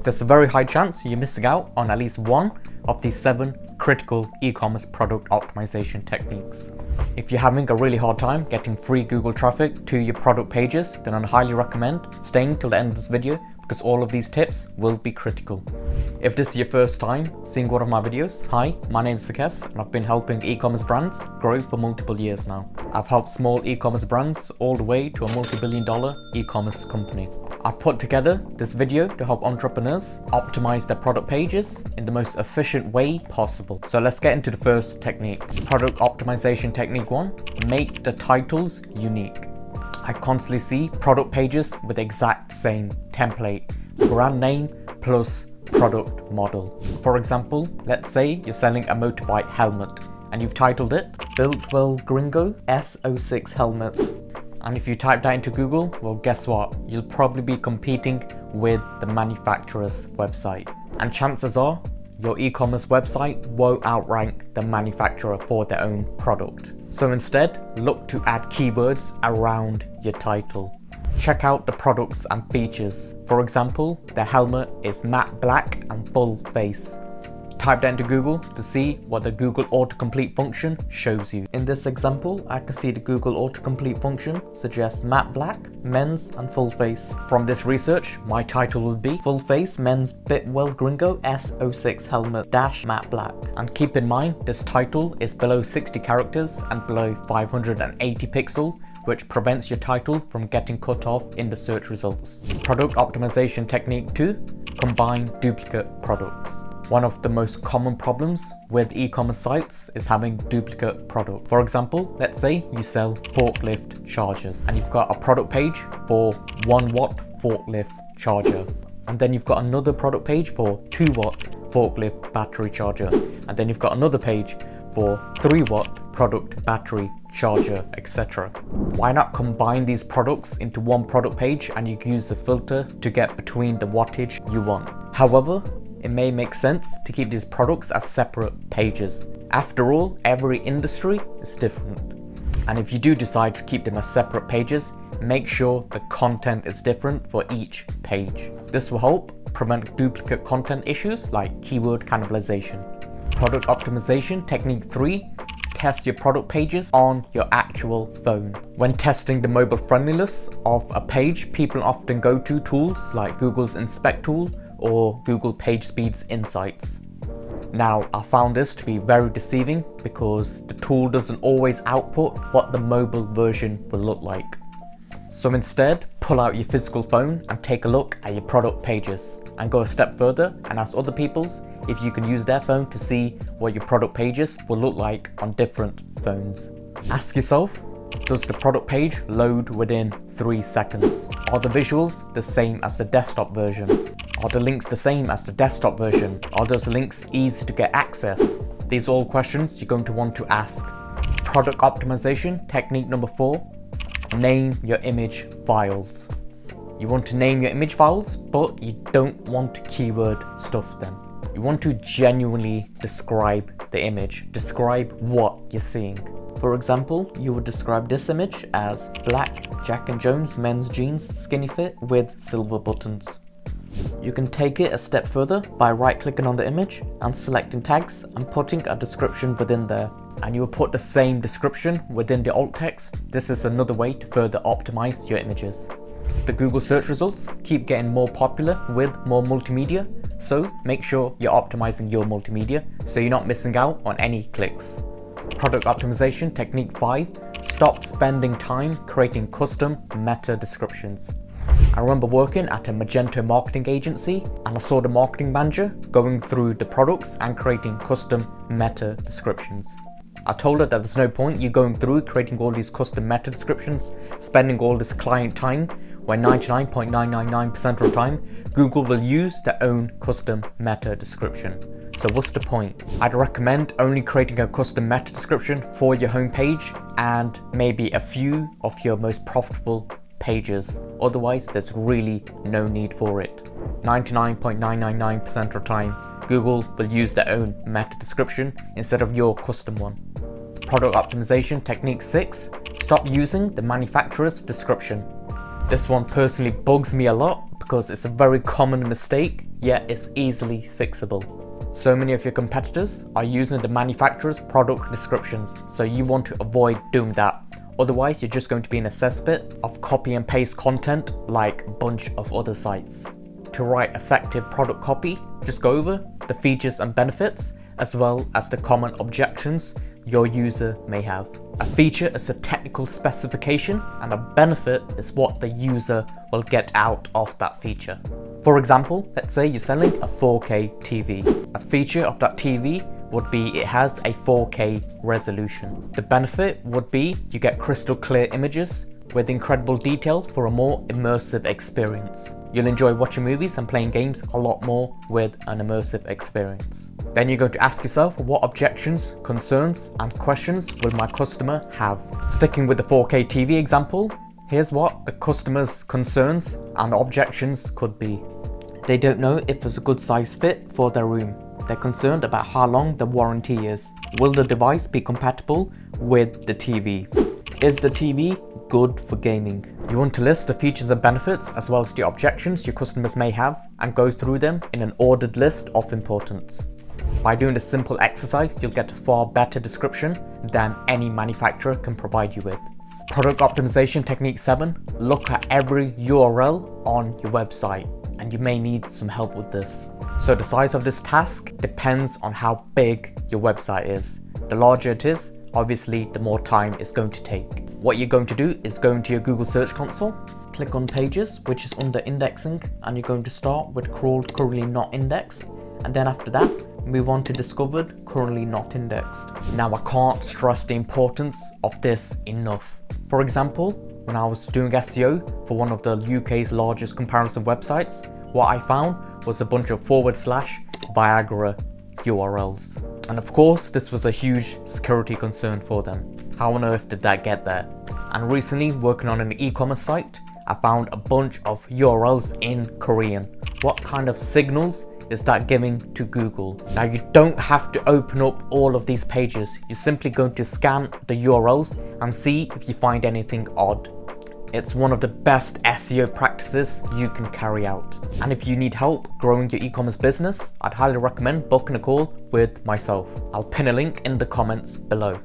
there's a very high chance you're missing out on at least one of these 7 critical e-commerce product optimization techniques. If you're having a really hard time getting free Google traffic to your product pages, then I highly recommend staying till the end of this video because all of these tips will be critical. If this is your first time seeing one of my videos, hi, my name is Sukesh and I've been helping e-commerce brands grow for multiple years now. I've helped small e-commerce brands all the way to a multi-billion-dollar e-commerce company. I've put together this video to help entrepreneurs optimize their product pages in the most efficient way possible. So let's get into the first technique. Product optimization technique 1, make the titles unique. I constantly see product pages with the exact same template, brand name plus product model. For example, let's say you're selling a motorbike helmet and you've titled it Built Well Gringo S06 helmet. And if you type that into Google, well, guess what? You'll probably be competing with the manufacturer's website. And chances are your e-commerce website won't outrank the manufacturer for their own product. So instead, look to add keywords around your title. Check out the products and features. For example, the helmet is matte black and full face. Type that into Google to see what the Google autocomplete function shows you. In this example, I can see the Google autocomplete function suggests matte black, men's and full face. From this research, my title would be Full Face Men's Bitwell Gringo S06 Helmet dash matte black. And keep in mind, this title is below 60 characters and below 580 pixels, which prevents your title from getting cut off in the search results. Product optimization technique 2, combine duplicate products. One of the most common problems with e-commerce sites is having duplicate product. For example, let's say you sell forklift chargers and you've got a product page for 1 watt forklift charger. And then you've got another product page for 2 watt forklift battery charger. And then you've got another page for 3 watt product battery charger, etc. Why not combine these products into one product page and you can use the filter to get between the wattage you want. However, it may make sense to keep these products as separate pages. After all, every industry is different. And if you do decide to keep them as separate pages, make sure the content is different for each page. This will help prevent duplicate content issues like keyword cannibalization. Product optimization technique 3, test your product pages on your actual phone. When testing the mobile friendliness of a page, people often go to tools like Google's Inspect tool or Google PageSpeed's Insights. Now, I found this to be very deceiving because the tool doesn't always output what the mobile version will look like. So instead, pull out your physical phone and take a look at your product pages and go a step further and ask other people if you can use their phone to see what your product pages will look like on different phones. Ask yourself, does the product page load within 3 seconds? Are the visuals the same as the desktop version? Are the links the same as the desktop version? Are those links easy to get access? These are all questions you're going to want to ask. Product optimization technique number 4, name your image files. You want to name your image files, but you don't want to keyword stuff them. You want to genuinely describe the image, describe what you're seeing. For example, you would describe this image as black Jack & Jones men's jeans skinny fit with silver buttons. You can take it a step further by right-clicking on the image and selecting tags and putting a description within there. And you will put the same description within the alt text. This is another way to further optimize your images. The Google search results keep getting more popular with more multimedia, so make sure you're optimizing your multimedia so you're not missing out on any clicks. Product optimization technique 5, stop spending time creating custom meta descriptions. I remember working at a Magento marketing agency and I saw the marketing manager going through the products and creating custom meta descriptions. I told her that there's no point you going through creating all these custom meta descriptions, spending all this client time, when 99.999% of the time, Google will use their own custom meta description. So what's the point? I'd recommend only creating a custom meta description for your homepage and maybe a few of your most profitable pages. Otherwise, there's really no need for it. 99.999% of the time, Google will use their own meta description instead of your custom one. Product optimization technique 6, stop using the manufacturer's description. This one personally bugs me a lot because it's a very common mistake yet it's easily fixable. So many of your competitors are using the manufacturer's product descriptions, so you want to avoid doing that. Otherwise, you're just going to be in a cesspit of copy and paste content like a bunch of other sites. To write effective product copy, just go over the features and benefits, as well as the common objections your user may have. A feature is a technical specification, and a benefit is what the user will get out of that feature. For example, let's say you're selling a 4K TV. A feature of that TV would be it has a 4K resolution. The benefit would be you get crystal clear images with incredible detail for a more immersive experience. You'll enjoy watching movies and playing games a lot more with an immersive experience. Then you're going to ask yourself, what objections, concerns, and questions will my customer have? Sticking with the 4K TV example, here's what the customer's concerns and objections could be. They don't know if it's a good size fit for their room. They're concerned about how long the warranty is. Will the device be compatible with the TV? Is the TV good for gaming? You want to list the features and benefits as well as the objections your customers may have and go through them in an ordered list of importance. By doing this simple exercise, you'll get a far better description than any manufacturer can provide you with. Product optimization technique 7, look at every URL on your website, and you may need some help with this. So the size of this task depends on how big your website is. The larger it is, obviously the more time it's going to take. What you're going to do is go into your Google Search Console, click on Pages, which is under indexing, and you're going to start with crawled, currently not indexed, and then after that, move on to discovered, currently not indexed. Now I can't stress the importance of this enough. For example, when I was doing SEO for one of the UK's largest comparison websites, what I found was a bunch of / Viagra URLs. And of course, this was a huge security concern for them. How on earth did that get there? And recently, working on an e-commerce site, I found a bunch of URLs in Korean. What kind of signals is that giving to Google? Now you don't have to open up all of these pages. You're simply going to scan the URLs and see if you find anything odd. It's one of the best SEO practices you can carry out. And if you need help growing your e-commerce business, I'd highly recommend booking a call with myself. I'll pin a link in the comments below.